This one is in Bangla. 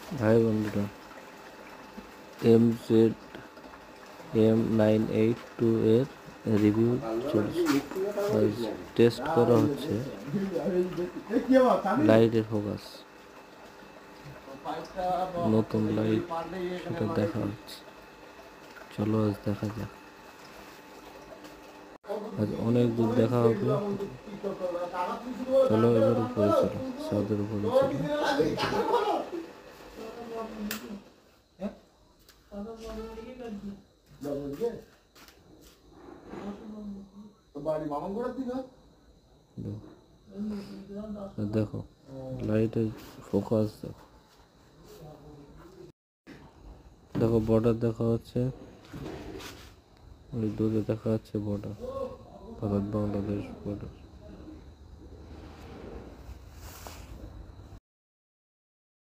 হাই বন্ধুরা, MZ M982 এর রিভিউ চলছে। টেস্ট করা হচ্ছে লাইটের ফোকাস, নতুন লাইট সেটা দেখা হচ্ছে। চলো আজ দেখা যাক। আজ অনেক দূর দেখা হবে। চলো এবার উপরে চলো, ছাদের উপরে চলো। দেখো লাইটের ফোকাস, দেখো বর্ডার দেখা হচ্ছে, ওই দূরে দেখা যাচ্ছে বর্ডার, ভারত বাংলাদেশ বর্ডার।